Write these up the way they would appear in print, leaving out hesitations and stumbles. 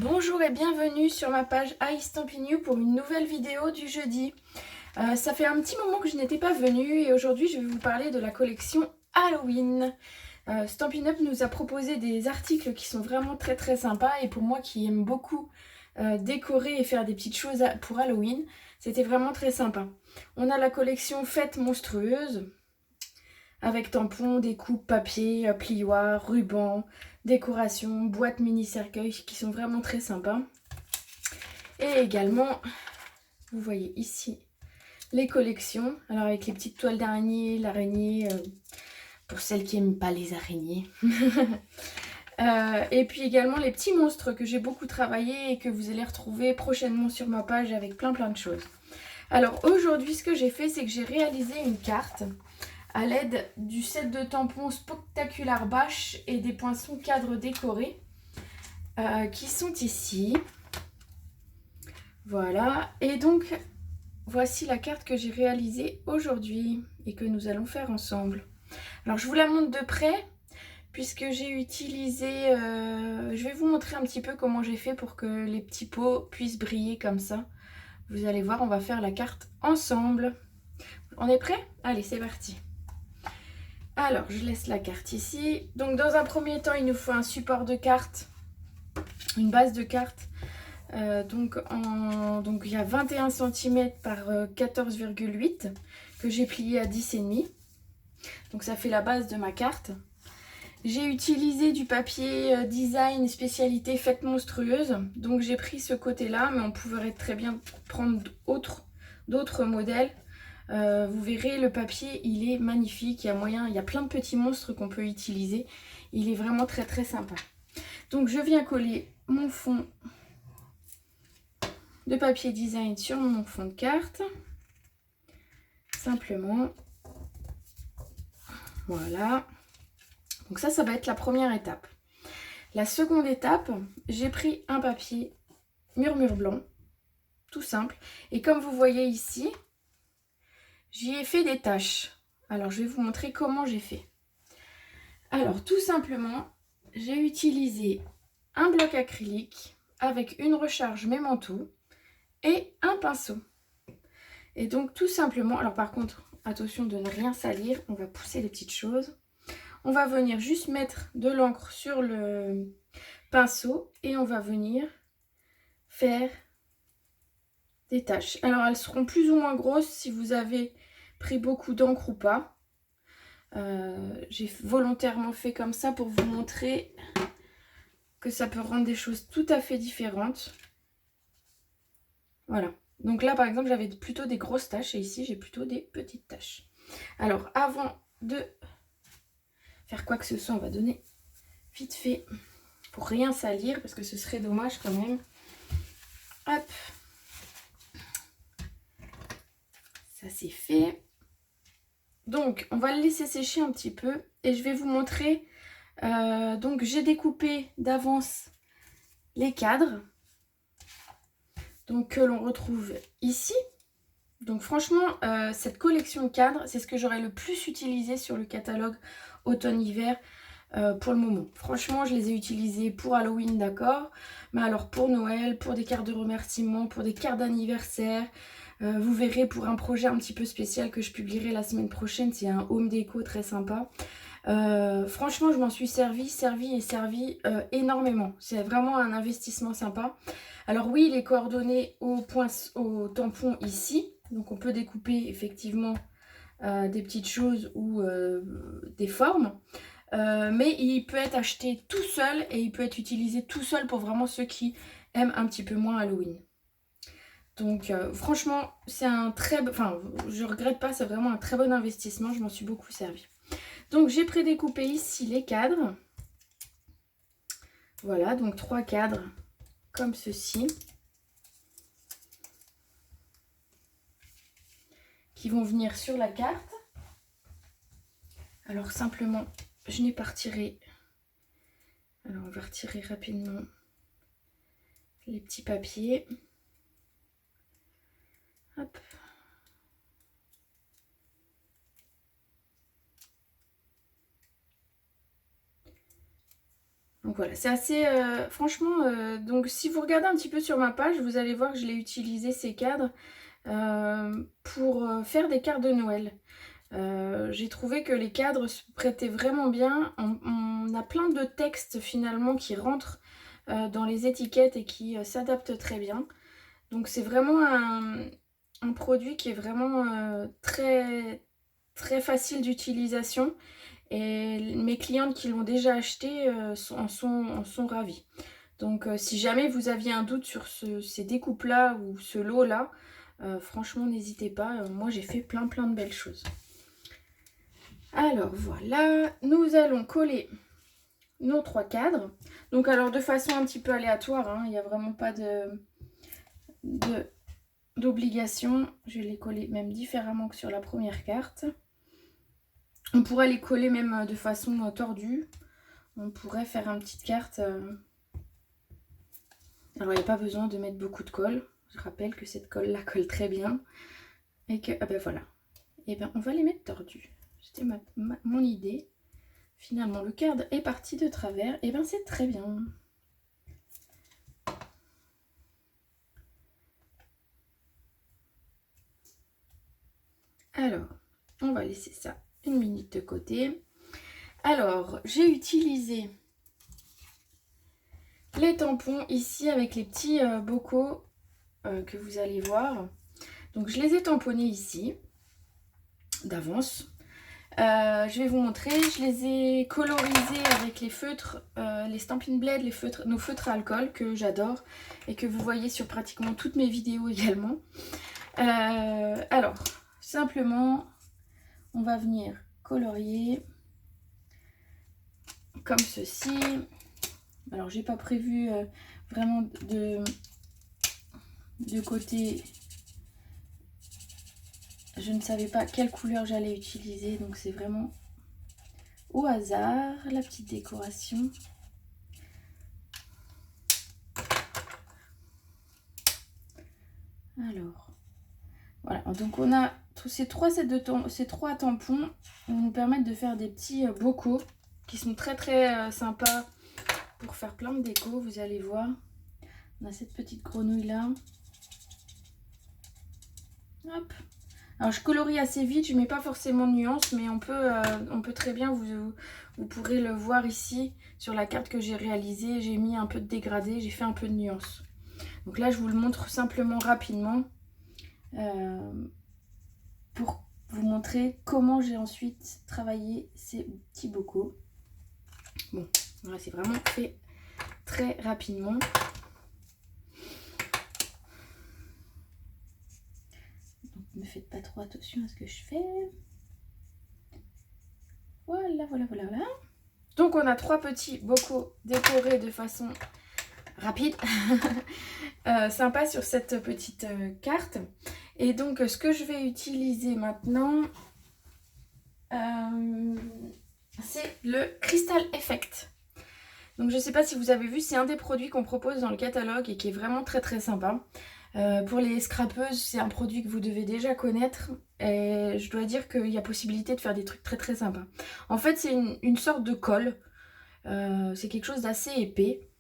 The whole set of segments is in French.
Bonjour et bienvenue sur ma page I Stampin' You pour une nouvelle vidéo du jeudi. Ça fait un petit moment que je n'étais pas venue et aujourd'hui je vais vous parler de la collection Halloween. Stampin' Up nous a proposé des articles qui sont vraiment très sympas et pour moi qui aime beaucoup décorer et faire des petites choses pour Halloween, c'était vraiment très sympa. On a la collection Fête monstrueuse avec tampons, découpes, papier, plioir, ruban, décoration, boîte mini cercueil qui sont vraiment très sympas. Et également, vous voyez ici les collections, alors avec les petites toiles d'araignée, l'araignée, pour celles qui n'aiment pas les araignées. Et puis également les petits monstres que j'ai beaucoup travaillé et que vous allez retrouver prochainement sur ma page avec plein de choses. Alors aujourd'hui, ce que j'ai fait, c'est que j'ai réalisé une carte à l'aide du set de tampons Spectacular Bash et des poinçons cadres décorés qui sont ici. Voilà, et donc voici la carte que j'ai réalisée aujourd'hui et que nous allons faire ensemble. Alors je vous la montre de près puisque j'ai utilisé, je vais vous montrer un petit peu comment j'ai fait pour que les petits pots puissent briller comme ça. Vous allez voir, on va faire la carte ensemble. On est prêt? Allez, c'est parti. Alors, je laisse la carte ici. Donc, dans un premier temps, il nous faut un support de carte, une base de carte. Donc, il y a 21 cm par 14,8 que j'ai plié à 10,5. Donc, ça fait la base de ma carte. J'ai utilisé du papier design spécialité Fête monstrueuse. Donc, j'ai pris ce côté-là, mais on pourrait très bien prendre d'autres modèles. Vous verrez, le papier, il est magnifique. Il y a plein de petits monstres qu'on peut utiliser. Il est vraiment très sympa. Donc, je viens coller mon fond de papier design sur mon fond de carte. Simplement. Voilà. Donc ça va être la première étape. La seconde étape, j'ai pris un papier murmure blanc. Tout simple. Et comme vous voyez ici, j'y ai fait des taches. Alors, je vais vous montrer comment j'ai fait. Alors, tout simplement, j'ai utilisé un bloc acrylique avec une recharge Memento et un pinceau. Et donc, tout simplement, alors par contre, attention de ne rien salir, on va pousser les petites choses. On va venir juste mettre de l'encre sur le pinceau et on va venir faire des taches. Alors, elles seront plus ou moins grosses si vous avez pris beaucoup d'encre ou pas. J'ai volontairement fait comme ça pour vous montrer que ça peut rendre des choses tout à fait différentes. Voilà. Donc là, par exemple, j'avais plutôt des grosses taches et ici, j'ai plutôt des petites taches. Alors, avant de faire quoi que ce soit, on va donner vite fait pour rien salir parce que ce serait dommage quand même. Hop. Ça, c'est fait. Donc, on va le laisser sécher un petit peu et je vais vous montrer. Donc, j'ai découpé d'avance les cadres. Donc, que l'on retrouve ici. Donc, franchement, cette collection de cadres, c'est ce que j'aurais le plus utilisé sur le catalogue automne-hiver pour le moment. Franchement, je les ai utilisés pour Halloween, d'accord. Mais alors, pour Noël, pour des cartes de remerciement, pour des cartes d'anniversaire. Vous verrez pour un projet un petit peu spécial que je publierai la semaine prochaine. C'est un home déco très sympa. Franchement, je m'en suis servi énormément. C'est vraiment un investissement sympa. Alors oui, les coordonnées au tampon ici. Donc on peut découper effectivement des petites choses ou des formes. Mais il peut être acheté tout seul et il peut être utilisé tout seul pour vraiment ceux qui aiment un petit peu moins Halloween. Donc franchement, c'est je regrette pas, c'est vraiment un très bon investissement. Je m'en suis beaucoup servi. Donc j'ai prédécoupé ici les cadres. Voilà, donc 3 cadres comme ceci. Qui vont venir sur la carte. Alors simplement, je n'ai pas retiré. Alors on va retirer rapidement les petits papiers. Hop. Donc voilà, c'est assez, franchement, donc si vous regardez un petit peu sur ma page, vous allez voir que je l'ai utilisé ces cadres pour faire des cartes de Noël. J'ai trouvé que les cadres se prêtaient vraiment bien. On a plein de textes finalement qui rentrent dans les étiquettes et qui s'adaptent très bien. Donc c'est vraiment un produit qui est vraiment très, très facile d'utilisation. Et mes clientes qui l'ont déjà acheté en sont ravies. Donc si jamais vous aviez un doute sur ces découpes-là ou ce lot-là, franchement n'hésitez pas. Moi j'ai fait plein de belles choses. Alors voilà, nous allons coller nos 3 cadres. Donc alors de façon un petit peu aléatoire, hein, il n'y a vraiment pas d'obligation. Je vais les coller même différemment que sur la première carte. On pourrait les coller même de façon tordue. On pourrait faire une petite carte. Alors il n'y a pas besoin de mettre beaucoup de colle. Je rappelle que cette colle-là colle très bien. Et que, ah ben voilà. Et bien on va les mettre tordus. C'était mon idée. Finalement, le cadre est parti de travers. Et bien, c'est très bien. Alors, on va laisser ça une minute de côté. Alors, j'ai utilisé les tampons ici avec les petits bocaux que vous allez voir. Donc, je les ai tamponnés ici d'avance. Je vais vous montrer, je les ai colorisés avec les feutres, les Stampin' Blade, nos feutres à alcool que j'adore et que vous voyez sur pratiquement toutes mes vidéos également. Alors, simplement, on va venir colorier comme ceci. Alors, j'ai pas prévu vraiment de côté. Je ne savais pas quelle couleur j'allais utiliser, donc c'est vraiment au hasard, la petite décoration. Alors, voilà, donc on a tous ces 3 sets de ces 3 tampons qui nous permettent de faire des petits bocaux qui sont très sympas pour faire plein de déco. Vous allez voir, on a cette petite grenouille là. Hop. Alors je colorie assez vite, je mets pas forcément de nuances, mais on peut très bien, vous pourrez le voir ici sur la carte que j'ai réalisée. J'ai mis un peu de dégradé, j'ai fait un peu de nuances. Donc là je vous le montre simplement rapidement pour vous montrer comment j'ai ensuite travaillé ces petits bocaux. Bon, voilà, c'est vraiment fait très rapidement. Donc ne faites pas trop attention à ce que je fais. Voilà. Donc on a 3 petits bocaux décorés de façon rapide, sympa sur cette petite carte. Et donc ce que je vais utiliser maintenant, c'est le Crystal Effect. Donc je ne sais pas si vous avez vu, c'est un des produits qu'on propose dans le catalogue et qui est vraiment très sympa. Pour les scrapeuses, c'est un produit que vous devez déjà connaître. Et je dois dire qu'il y a possibilité de faire des trucs très sympas. En fait, c'est une sorte de colle. C'est quelque chose d'assez épais.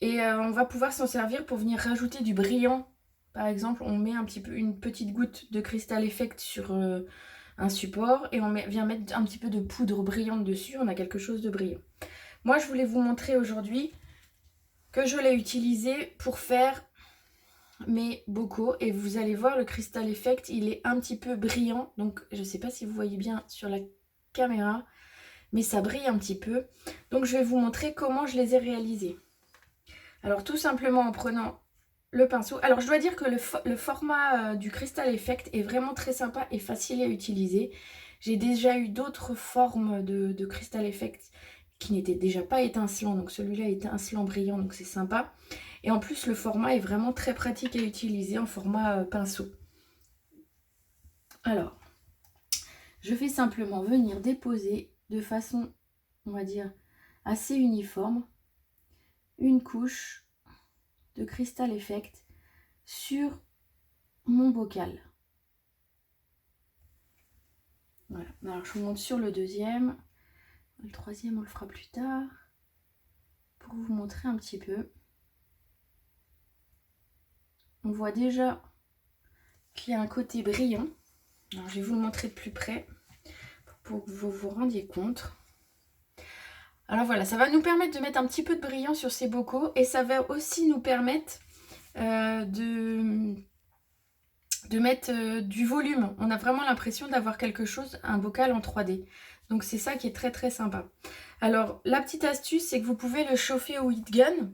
Et on va pouvoir s'en servir pour venir rajouter du brillant. Par exemple, on met une petite goutte de Crystal Effect sur un support. Et on vient mettre un petit peu de poudre brillante dessus. On a quelque chose de brillant. Moi, je voulais vous montrer aujourd'hui que je l'ai utilisé pour faire mes bocaux. Et vous allez voir, le Crystal Effect, il est un petit peu brillant. Donc, je ne sais pas si vous voyez bien sur la caméra, mais ça brille un petit peu. Donc, je vais vous montrer comment je les ai réalisés. Alors, tout simplement en prenant le pinceau. Alors, je dois dire que le format du Crystal Effect est vraiment très sympa et facile à utiliser. J'ai déjà eu d'autres formes de Crystal Effect qui n'étaient déjà pas étincelants. Donc, celui-là est étincelant, brillant, donc c'est sympa. Et en plus, le format est vraiment très pratique à utiliser en format pinceau. Alors, je vais simplement venir déposer de façon, on va dire, assez uniforme, une couche de Crystal Effect sur mon bocal. Voilà. Alors, je vous montre sur le deuxième. Le troisième, on le fera plus tard. pour vous montrer un petit peu. On voit déjà qu'il y a un côté brillant. Alors, je vais vous le montrer de plus près pour que vous vous rendiez compte. Alors voilà, ça va nous permettre de mettre un petit peu de brillant sur ces bocaux et ça va aussi nous permettre de mettre du volume. On a vraiment l'impression d'avoir quelque chose, un bocal en 3D. Donc c'est ça qui est très très sympa. Alors la petite astuce, c'est que vous pouvez le chauffer au heat gun,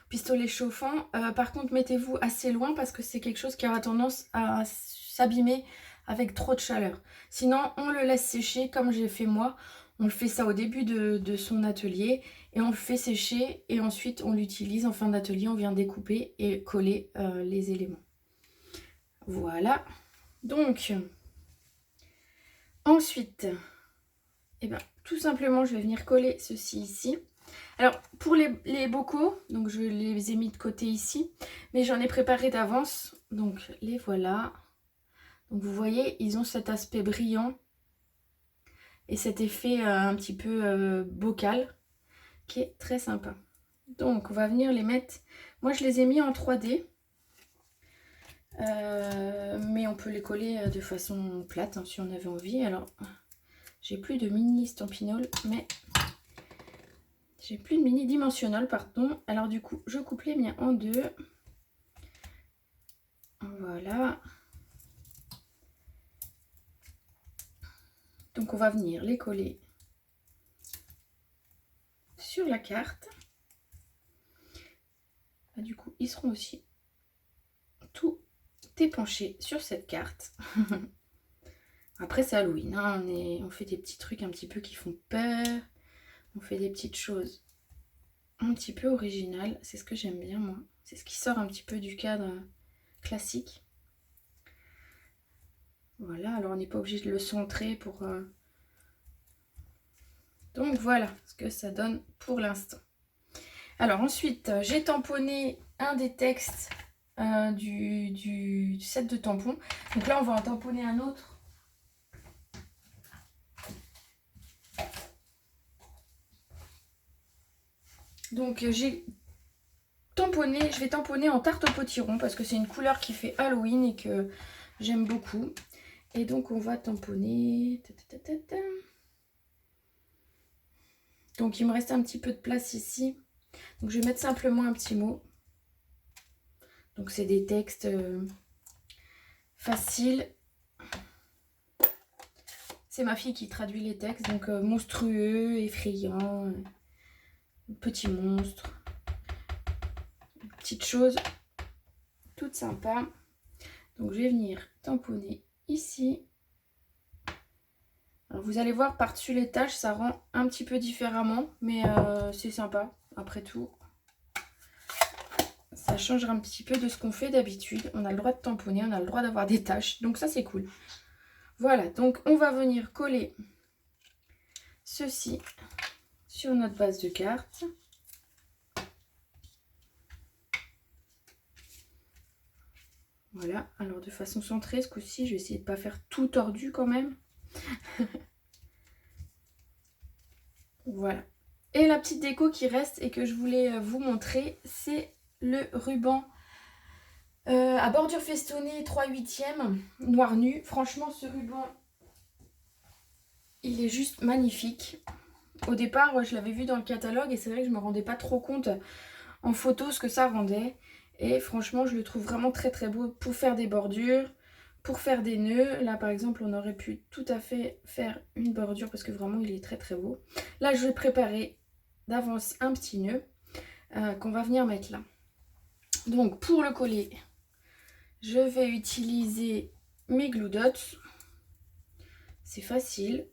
pistolet chauffant. Par contre, mettez-vous assez loin parce que c'est quelque chose qui aura tendance à s'abîmer avec trop de chaleur. Sinon, on le laisse sécher comme j'ai fait moi. On le fait ça au début de son atelier et on le fait sécher et ensuite on l'utilise en fin d'atelier. On vient découper et coller les éléments. Voilà. Donc, ensuite, eh ben, tout simplement, je vais venir coller ceci ici. Alors, pour les bocaux, donc je les ai mis de côté ici, mais j'en ai préparé d'avance. Donc, les voilà. Donc, vous voyez, ils ont cet aspect brillant et cet effet un petit peu bocal qui est très sympa. Donc, on va venir les mettre. Moi, je les ai mis en 3D. Mais on peut les coller de façon plate hein, si on avait envie. Alors, j'ai plus de mini stampinol, mais j'ai plus de mini dimensionnel, pardon. Alors du coup, je coupe les miens en deux. Voilà. Donc on va venir les coller sur la carte. Ah, du coup, ils seront aussi tout épanchés sur cette carte. Après, c'est Halloween. Hein, on fait des petits trucs un petit peu qui font peur. On fait des petites choses un petit peu originales. C'est ce que j'aime bien, moi. C'est ce qui sort un petit peu du cadre classique. Voilà, alors on n'est pas obligé de le centrer pour... Donc voilà ce que ça donne pour l'instant. Alors ensuite, j'ai tamponné un des textes du set de tampons. Donc là, on va en tamponner un autre. Donc j'ai tamponné, je vais tamponner en tarte au potiron parce que c'est une couleur qui fait Halloween et que j'aime beaucoup. Et donc on va tamponner. Donc il me reste un petit peu de place ici. Donc je vais mettre simplement un petit mot. Donc c'est des textes faciles. C'est ma fille qui traduit les textes. Donc monstrueux, effrayant, petit monstre. Petite chose toute sympa. Donc je vais venir tamponner ici. Alors, vous allez voir par-dessus les taches, ça rend un petit peu différemment. Mais c'est sympa après tout. Ça changera un petit peu de ce qu'on fait d'habitude. On a le droit de tamponner, on a le droit d'avoir des taches. Donc ça, c'est cool. Voilà, donc on va venir coller ceci sur notre base de cartes. Voilà, alors de façon centrée, ce coup-ci, je vais essayer de ne pas faire tout tordu quand même. Voilà. Et la petite déco qui reste et que je voulais vous montrer, c'est le ruban à bordure festonnée 3/8 noir nu. Franchement, ce ruban, il est juste magnifique. Au départ, je l'avais vu dans le catalogue et c'est vrai que je ne me rendais pas trop compte en photo ce que ça rendait. Et franchement, je le trouve vraiment très très beau pour faire des bordures, pour faire des nœuds. Là, par exemple, on aurait pu tout à fait faire une bordure parce que vraiment, il est très très beau. Là, je vais préparer d'avance un petit nœud qu'on va venir mettre là. Donc, pour le coller, je vais utiliser mes glue dots. C'est facile.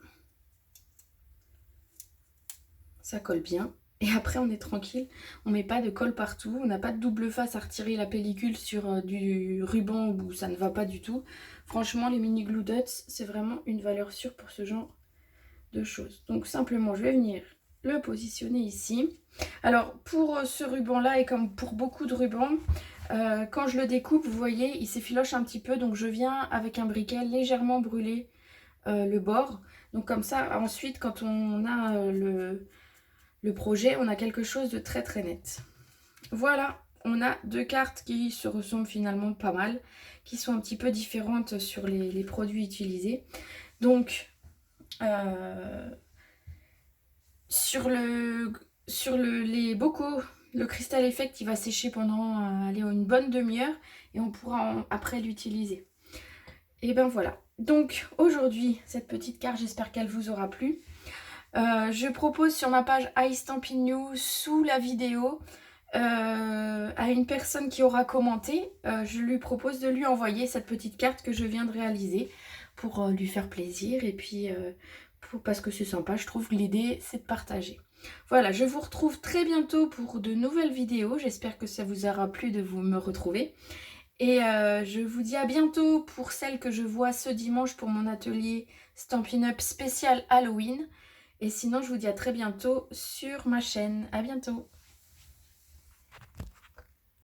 Ça colle bien. Et après, on est tranquille. On met pas de colle partout. On n'a pas de double face à retirer la pellicule sur du ruban où ça ne va pas du tout. Franchement, les mini glue dots, c'est vraiment une valeur sûre pour ce genre de choses. Donc, simplement, je vais venir le positionner ici. Alors, pour ce ruban-là, et comme pour beaucoup de rubans, quand je le découpe, vous voyez, il s'effiloche un petit peu. Donc, je viens avec un briquet légèrement brûler le bord. Donc, comme ça, ensuite, quand on a le projet, on a quelque chose de très très net. Voilà, on a 2 cartes qui se ressemblent finalement pas mal, qui sont un petit peu différentes sur les produits utilisés. Donc, sur les bocaux, le Crystal Effect, il va sécher pendant allez, une bonne demi-heure et on pourra après l'utiliser. Et ben voilà. Donc aujourd'hui, cette petite carte, j'espère qu'elle vous aura plu. Je propose sur ma page iStampin' You, sous la vidéo, à une personne qui aura commenté, je lui propose de lui envoyer cette petite carte que je viens de réaliser pour lui faire plaisir et puis parce que c'est sympa, je trouve que l'idée c'est de partager. Voilà, je vous retrouve très bientôt pour de nouvelles vidéos, j'espère que ça vous aura plu de me retrouver. Et je vous dis à bientôt pour celle que je vois ce dimanche pour mon atelier Stampin' Up spécial Halloween. Et sinon, je vous dis à très bientôt sur ma chaîne. À bientôt!